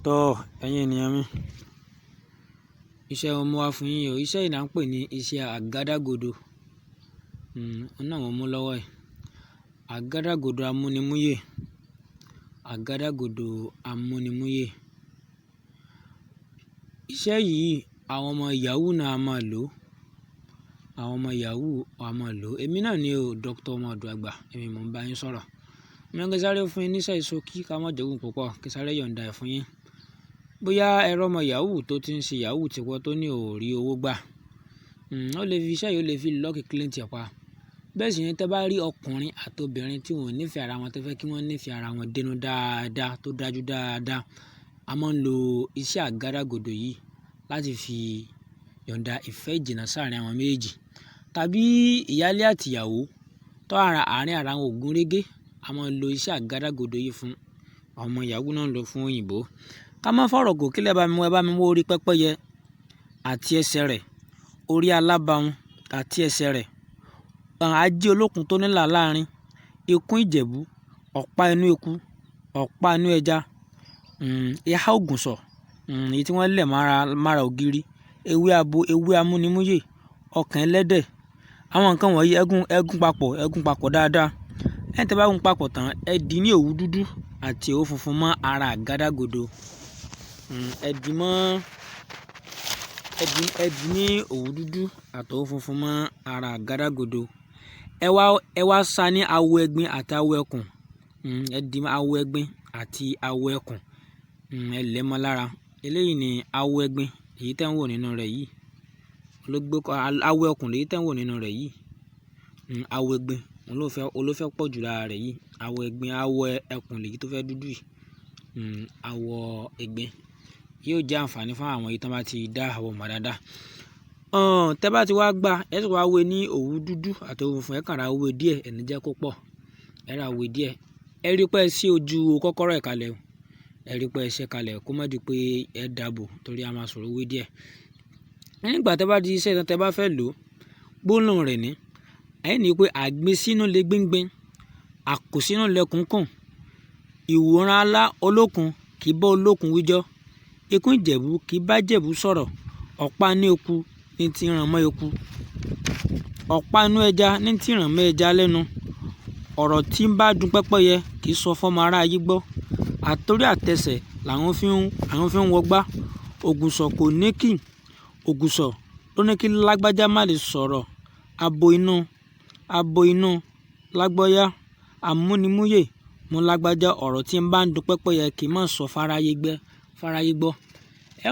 Tọ́ ẹ̀yin ènìyàn mi, iṣẹ́ wọn mú wá fún yín o. Iṣẹ́ yìí là ń pè ní iṣẹ́ àgádágodo. Náà wọ́n mú lọ́wọ́ ẹ̀. Àgádágodo amúnimúyè. Àgádágodo amúnimúyè. Iṣẹ́ yìí àwọn ọmọ Yahoo náà a máa lò. Àwọn ọmọ Yahoo a máa lò. Èmi náà ni o, Dr. ọmọ ọ̀dọ̀ àgbà. Èmi mò ń bá yín sọ̀rọ̀. Mo ń sáré fún yín níṣẹ́ ìṣókí ká má jẹ̀gùn púpọ̀ kí sáré yọ̀ǹda ẹ̀ fún yín. Bóyá ẹ̀rọ ọmọ Yahoo tó ti ń ṣe Yahoo tipẹ́ tó ní ò rí owó gbà. Ó lè fi iṣẹ́ yìí, ó lè fi lọ́ọ̀kì kílíǹtì ẹ̀ pa. Bẹ́ẹ̀ sì ni tẹ́ bá rí ọkùnrin àti obìnrin tí wọ́n ò nífẹ̀ẹ́ ara wọn, tó fẹ́ kí wọ́n nífẹ̀ẹ́ ara wọn dénú dáadáa, tó dájú dáadáa. A máa ń lo iṣẹ́ àgádágodo yìí láti fi yọ̀ǹda ìfẹ́ ìjìnà sáàrin àwọn méjèèjì. Tàbí ìyálé àti ìyàwó tó àárín ara wọn ò gún régé. A máa ń lo iṣẹ́ àgádágodo yìí fún àwọn ọmọ Yahoo náà, lò fún òyìnbó. Ká má fọ̀rọ̀ gò kílẹ̀ bá mi wọ orí pẹ́pẹ́yẹ àti ẹsẹ̀ rẹ̀, orí alábàáhùn àti ẹsẹ̀ rẹ̀, ajé olókun tó nílà láàrin, ikún ìjẹ̀bú, ọ̀pá inú eku, ọ̀pá inú ẹja, ìhà ògùnṣọ̀, èyí tí wọ́n lẹ̀ mára ògiri, ewé abo, ewé amúnimúyè, ọkàn ẹlẹ́dẹ̀. Àwọn nǹkan wọ̀nyí ẹgún papọ̀ dáadáa. Lẹ́yìn tí ẹ bá gún papọ̀ tán, ẹ dì ní òwú dúdú àti òwú funfun mọ́ ara àgádágodo. Ẹ dì ní òwú dúdú àti òwú funfun mọ́ ara àgádágodo. Ẹ wá sa ní awọ ẹ̀gbin àti awọ ẹkùn. Ẹ dì awọ ẹ̀gbin àti awọ ẹkùn. Ẹ lẹ̀ mọ́ lára. Eléyìí ni awọ ẹ̀gbin, èyí tẹ́ ń wò nínú rẹ̀ yìí. Awọ ẹkùn lèyí tẹ́ ń wò nínú rẹ̀ yìí. Awọ ẹ̀gbin olófẹ́ pọ̀ jù lára rẹ̀ yìí. Awọ ẹ̀gbin, awọ ẹkùn lèyí tó fẹ́ dúdú yìí. Awọ ẹ̀gbin yóò jẹ́ àǹfààní fún àwọn èyí tó bá ti dá àwọ̀ mọ̀ dáadáa. Tẹ́ bá ti wá gbà, ẹ sì wá wé ní òwú dúdú àti òwú funfun. Ẹ kàn ra wé díẹ̀, ẹni jẹ́ kó pọ̀. Ẹ ra wé díẹ̀. Ẹ rí pé ẹ sí ojú kọ́kọ́rọ́ ẹ̀ kalẹ̀ o. Ẹ rí pé ẹ ṣe kalẹ̀ kó má di pé ẹ dàbò torí a máa sọ̀rọ̀ wé díẹ̀. Nígbà tẹ́ bá di iṣẹ́ tán, tẹ́ bá fẹ́ lò gbólóhùn rẹ̀ ní. Ẹ ní pé àgbé sínú lé gbíngbín, àkó sínú lẹ́kùnkùn, ìwòran alá olókun kì í bá olókun wíjọ́, ikún ìjẹ̀bú kì í bá jẹ̀bú sọ̀rọ̀, ọ̀pá inú eku ní ti ràn mọ́ eku, ọ̀pá inú ẹja ní ti ràn mọ́ ẹja lẹ́nu, ọ̀rọ̀ tí ń bá dùn pẹ́pẹ́yẹ kì í sọ fọ́mọ ará ayé gbọ́, àtórí àtẹsẹ̀ làwọn fi ń wọgbá, ògùnṣọ̀ kò ní kí ògùnṣọ̀ ló ní kí lágbájá má lè sọ̀rọ̀, abo inú lágbọ́yá, amúnimúyè mú lágbájá, ọ̀rọ̀ tí ń bá ń dùn pẹ́pẹ́yẹ kì í má sọ fáráyé gbọ́. Ẹ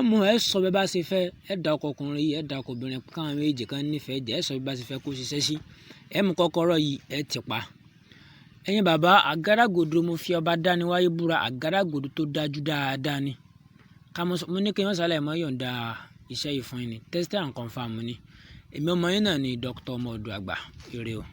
sọ bí ẹ bá ṣe fẹ́, ẹ dá ọkọ ọkùnrin yìí, ẹ dá ọkọ obìnrin káwọn méjì kan nífẹ̀ẹ́ jẹ́, ẹ sọ bí ẹ bá ṣe fẹ́ kó ṣiṣẹ́ sí. Ẹ mú kọ́kọ́rọ́ yìí, ẹ ti pa. Ẹ̀yin bàbá, àgádágodo mo fi ọba dání wáyé búra, àgádágodo tó dájú dáadáa ni. Mo ní kí wọ́n sálẹ̀ mọ́ yọ̀ǹda iṣẹ́ yìí fún yín ni, tested and confirm ni. Èmi ọmọ yín náà ni Dr. ọmọ ọ̀dọ̀ àgbà. Ire o.